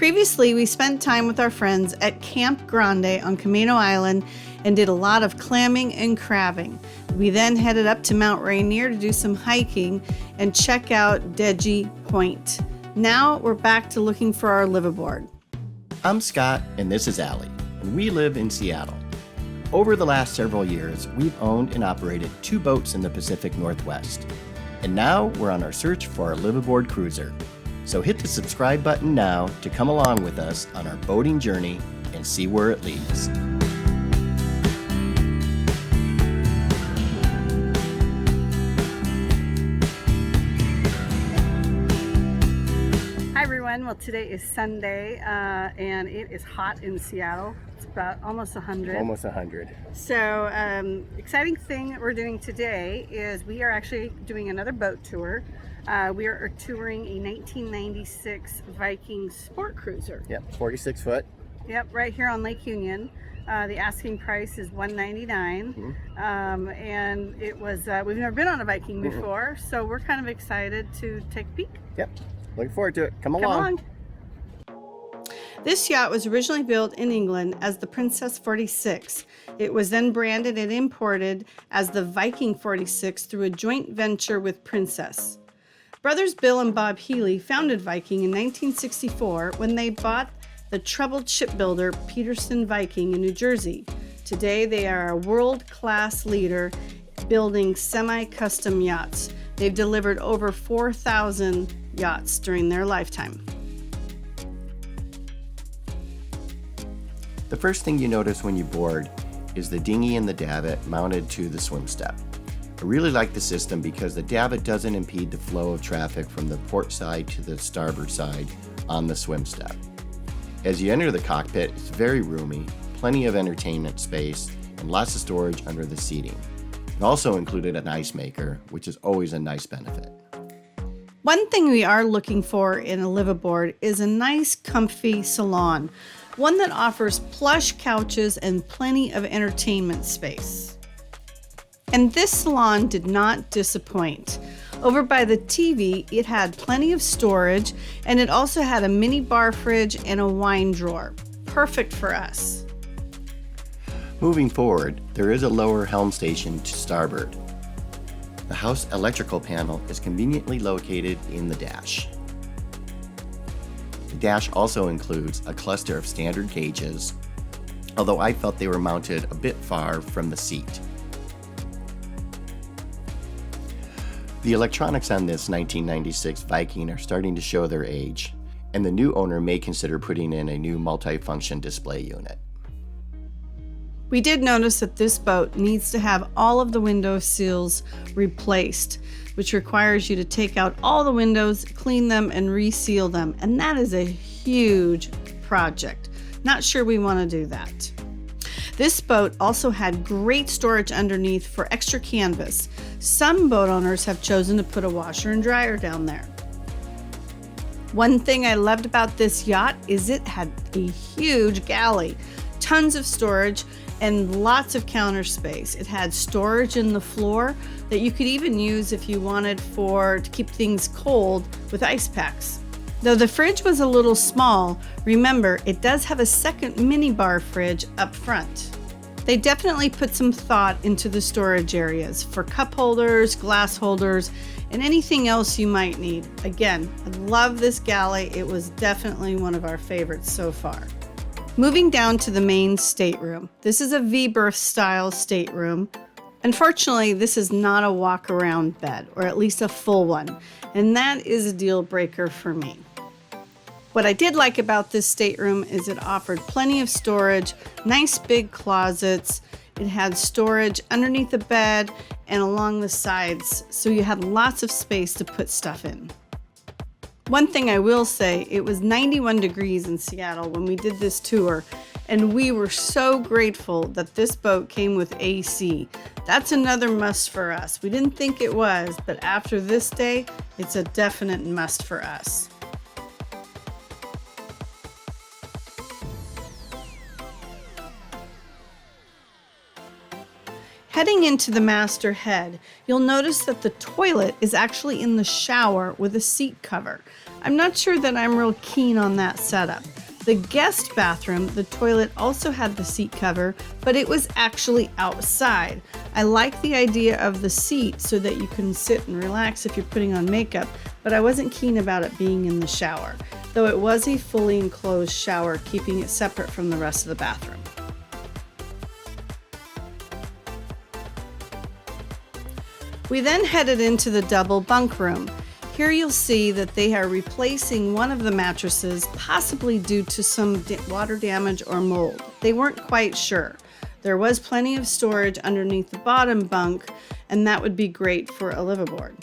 Previously, we spent time with our friends at Camp Grande on Camino Island and did a lot of clamming and crabbing. We then headed up to Mount Rainier to do some hiking and check out Deji Point. Now we're back to looking for our liveaboard. I'm Scott, and this is Allie, and we live in Seattle. Over the last several years, we've owned and operated 2 boats in the Pacific Northwest. And now we're on our search for our liveaboard cruiser. So hit the subscribe button now to come along with us on our boating journey and see where it leads. Hi everyone, well today is Sunday and it is hot in Seattle. It's about almost 100. Almost 100. So exciting thing that we're doing today is we are actually doing another boat tour. We are touring a 1996 Viking sport cruiser. Yep, 46 foot. Yep, right here on Lake Union. The asking price is $199, and it was we've never been on a Viking before, so we're kind of excited to take a peek. Yep, looking forward to it. Come along. This yacht was originally built in England as the Princess 46. It was then branded and imported as the Viking 46 through a joint venture with Princess. Brothers Bill and Bob Healy founded Viking in 1964 when they bought the troubled shipbuilder Peterson Viking in New Jersey. Today they are a world-class leader building semi-custom yachts. They've delivered over 4,000 yachts during their lifetime. The first thing you notice when you board is the dinghy and the davit mounted to the swim step. I really like the system because the davit doesn't impede the flow of traffic from the port side to the starboard side on the swim step. As you enter the cockpit, it's very roomy, plenty of entertainment space, and lots of storage under the seating. It also included an ice maker, which is always a nice benefit. One thing we are looking for in a liveaboard is a nice, comfy salon, one that offers plush couches and plenty of entertainment space. And this salon did not disappoint. Over by the TV, it had plenty of storage, and it also had a mini bar fridge and a wine drawer. Perfect for us. Moving forward, there is a lower helm station to starboard. The house electrical panel is conveniently located in the dash. The dash also includes a cluster of standard gauges, although I felt they were mounted a bit far from the seat. The electronics on this 1996 Viking are starting to show their age, and the new owner may consider putting in a new multi-function display unit. We did notice that this boat needs to have all of the window sills replaced, which requires you to take out all the windows, clean them, and reseal them, and that is a huge project. Not sure we want to do that. This boat also had great storage underneath for extra canvas. Some boat owners have chosen to put a washer and dryer down there. One thing I loved about this yacht is it had a huge galley, tons of storage, and lots of counter space. It had storage in the floor that you could even use if you wanted to keep things cold with ice packs. Though the fridge was a little small, remember it does have a second mini bar fridge up front. They definitely put some thought into the storage areas for cup holders, glass holders, and anything else you might need. Again, I love this galley. It was definitely one of our favorites so far. Moving down to the main stateroom. This is a V-berth style stateroom. Unfortunately, this is not a walk-around bed, or at least a full one, and that is a deal breaker for me. What I did like about this stateroom is it offered plenty of storage, nice big closets. It had storage underneath the bed and along the sides, so you had lots of space to put stuff in. One thing I will say, it was 91 degrees in Seattle when we did this tour, and we were so grateful that this boat came with AC. That's another must for us. We didn't think it was, but after this day, it's a definite must for us. Heading into the master head, you'll notice that the toilet is actually in the shower with a seat cover. I'm not sure that I'm real keen on that setup. The guest bathroom, the toilet also had the seat cover, but it was actually outside. I like the idea of the seat so that you can sit and relax if you're putting on makeup, but I wasn't keen about it being in the shower, though it was a fully enclosed shower, keeping it separate from the rest of the bathroom. We then headed into the double bunk room. Here you'll see that they are replacing one of the mattresses, possibly due to some water damage or mold. They weren't quite sure. There was plenty of storage underneath the bottom bunk, and that would be great for a liveaboard.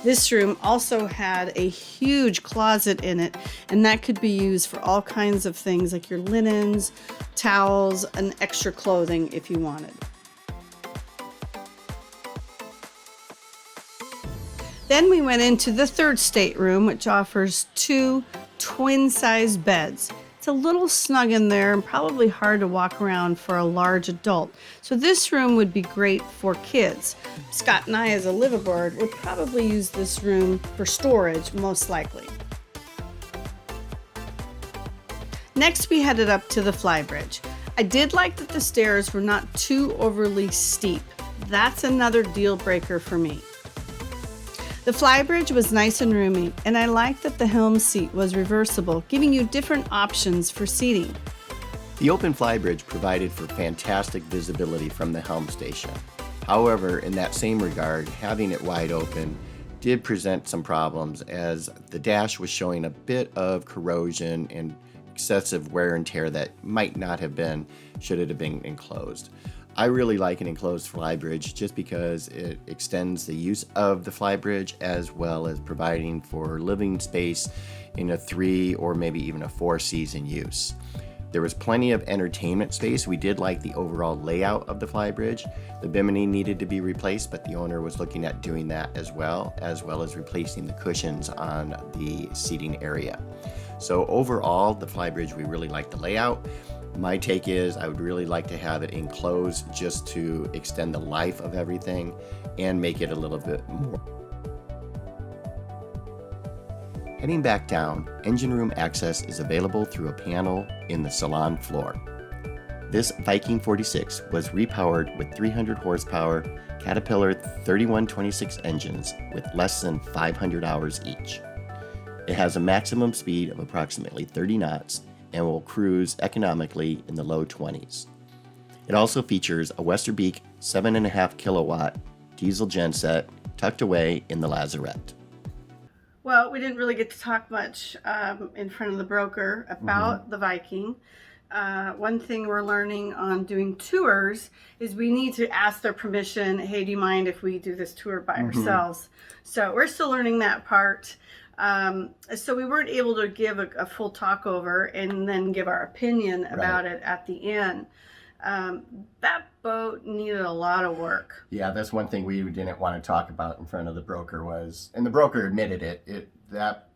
This room also had a huge closet in it, and that could be used for all kinds of things like your linens, towels, and extra clothing if you wanted. Then we went into the third stateroom, which offers 2 twin-size beds. It's a little snug in there and probably hard to walk around for a large adult. So this room would be great for kids. Scott and I, as a liveaboard, would probably use this room for storage, most likely. Next, we headed up to the Flybridge. I did like that the stairs were not too overly steep. That's another deal breaker for me. The Flybridge was nice and roomy, and I liked that the helm seat was reversible, giving you different options for seating. The open Flybridge provided for fantastic visibility from the helm station. However, in that same regard, having it wide open did present some problems, as the dash was showing a bit of corrosion and excessive wear and tear that might not have been should it have been enclosed. I really like an enclosed Flybridge just because it extends the use of the Flybridge, as well as providing for living space in a 3 or maybe even a 4 season use. There was plenty of entertainment space. We did like the overall layout of the Flybridge. The bimini needed to be replaced, but the owner was looking at doing that as well as replacing the cushions on the seating area. So overall, the Flybridge, we really like the layout. My take is I would really like to have it enclosed just to extend the life of everything and make it a little bit more. Heading back down, engine room access is available through a panel in the Salon floor. This Viking 46 was repowered with 300 horsepower Caterpillar 3126 engines with less than 500 hours each. It has a maximum speed of approximately 30 knots and will cruise economically in the low 20s. It also features a Westerbeek 7.5 kilowatt diesel genset tucked away in the lazarette. Well, we didn't really get to talk much in front of the broker about the Viking. One thing we're learning on doing tours is we need to ask their permission. Hey, do you mind if we do this tour by ourselves? So we're still learning that part. So we weren't able to give a full talk over and then give our opinion about it at the end. That boat needed a lot of work. Yeah, that's one thing we didn't want to talk about in front of the broker was, and the broker admitted that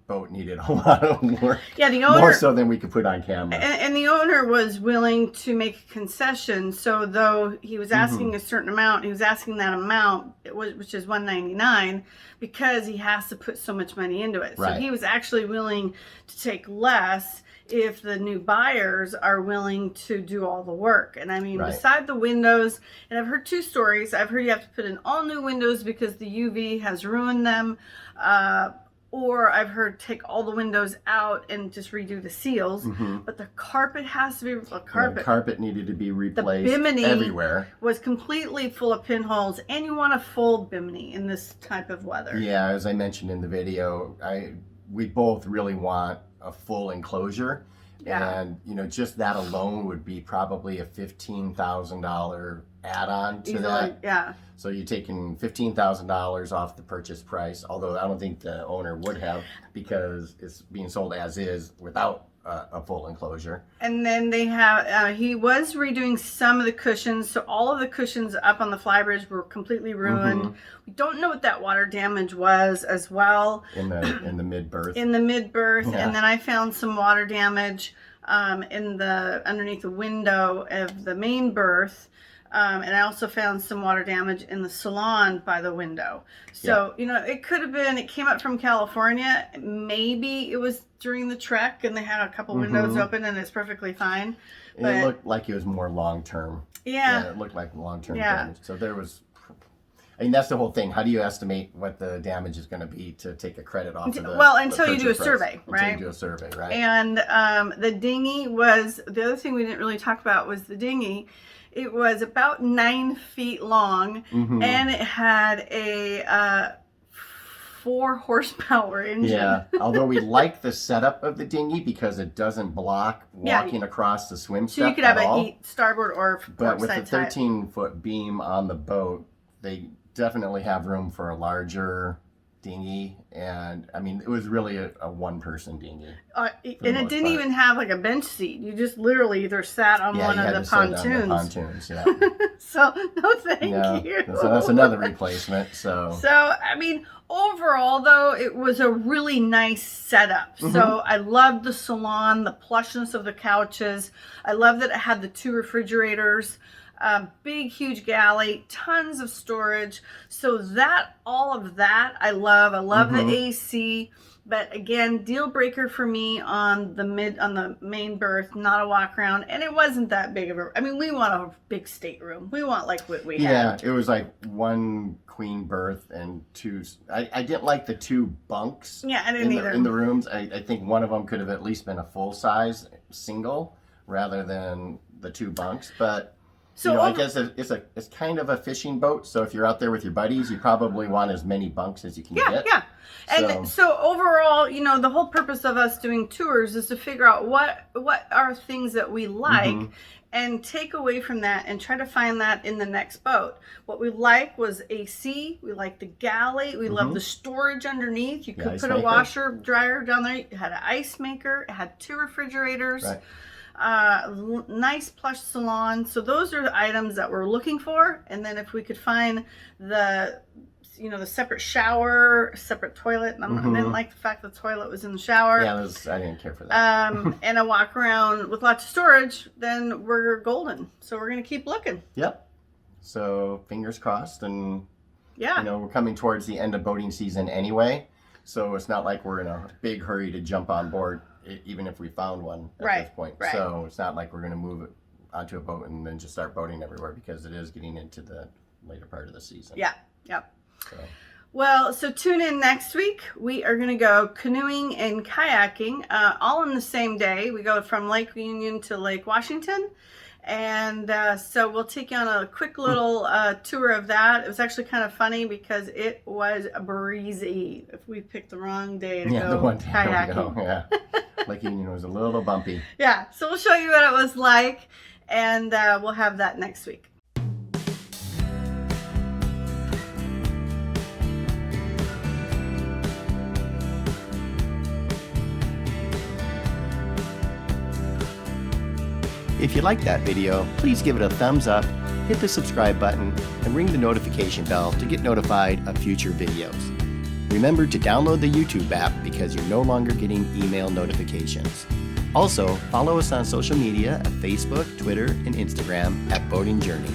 boat needed a lot of work. Yeah, the owner, more so than we could put on camera. And the owner was willing to make a concession. So though he was asking a certain amount, he was asking that amount, which is $199, because he has to put so much money into it. So he was actually willing to take less if the new buyers are willing to do all the work. And I mean, beside the windows, and I've heard 2 stories. I've heard you have to put in all new windows because the UV has ruined them. Or I've heard take all the windows out and just redo the seals. But the carpet has to be the carpet needed to be replaced. The bimini everywhere was completely full of pinholes, and you want a full bimini in this type of weather. Yeah, as I mentioned in the video, we both really want a full enclosure. And just that alone would be probably a $15,000 add-on to that. Yeah. So you're taking $15,000 off the purchase price, although I don't think the owner would have, because it's being sold as is without a full enclosure. And then they have, he was redoing some of the cushions, so all of the cushions up on the Flybridge were completely ruined. We don't know what that water damage was as well. In the mid-berth. In the mid-berth, and then I found some water damage underneath the window of the main berth. And I also found some water damage in the Salon by the window. So, it could have been, it came up from California. Maybe it was during the trek and they had a couple windows open and it's perfectly fine. But it looked like it was more long-term. Yeah. It looked like long-term damage. So there was, that's the whole thing. How do you estimate what the damage is going to be to take a credit off of the until you do a survey, right? Until you do a survey, right? And the dinghy was, the other thing we didn't really talk about was the dinghy. It was about 9 feet long, and it had a 4 horsepower engine. Yeah, although we like the setup of the dinghy because it doesn't block walking across the swim step. So you could have it starboard or but with the side 13-foot beam on the boat, they definitely have room for a larger dinghy, and I mean it was really a one-person dinghy. And it didn't even have like a bench seat. You just literally either sat on one of the pontoons. Yeah. So no, thank you. So that's another replacement. So I mean, overall though, it was a really nice setup. So I loved the salon, the plushness of the couches. I love that it had the 2 refrigerators. Big, huge galley, tons of storage. So all of that, I love. I love the AC, but again, deal breaker for me on the main berth, not a walk around. And it wasn't that big of we want a big stateroom. We want like what we had. Yeah, it was like 1 queen berth and 2. I didn't like the 2 bunks. Yeah, I didn't either. In the rooms. I think one of them could have at least been a full size single rather than the 2 bunks, but. So I guess it's kind of a fishing boat. So if you're out there with your buddies, you probably want as many bunks as you can get. Yeah. And so overall, the whole purpose of us doing tours is to figure out what are things that we like and take away from that and try to find that in the next boat. What we like was AC. We like the galley. We love the storage underneath. You could put a washer dryer down there. It had an ice maker. It had 2 refrigerators. Right. Nice plush salon. So those are the items that we're looking for. And then if we could find the separate shower, separate toilet. And I didn't like the fact the toilet was in the shower. Yeah, I didn't care for that. And a walk around with lots of storage, then we're golden. So we're going to keep looking. Yep. So fingers crossed. And, we're coming towards the end of boating season anyway. So it's not like we're in a big hurry to jump on board, even if we found one at this point. Right. So it's not like we're going to move it onto a boat and then just start boating everywhere because it is getting into the later part of the season. Yeah. Yep. So tune in next week. We are going to go canoeing and kayaking all in the same day. We go from Lake Union to Lake Washington. And so we'll take you on a quick little tour of that. It was actually kind of funny because it was breezy. If we picked the wrong day to go the one day kayaking. Yeah. Lake Union was a little bumpy. Yeah, so we'll show you what it was like, and we'll have that next week. If you liked that video, please give it a thumbs up, hit the subscribe button, and ring the notification bell to get notified of future videos. Remember to download the YouTube app because you're no longer getting email notifications. Also, follow us on social media at Facebook, Twitter, and Instagram at Boating Journey.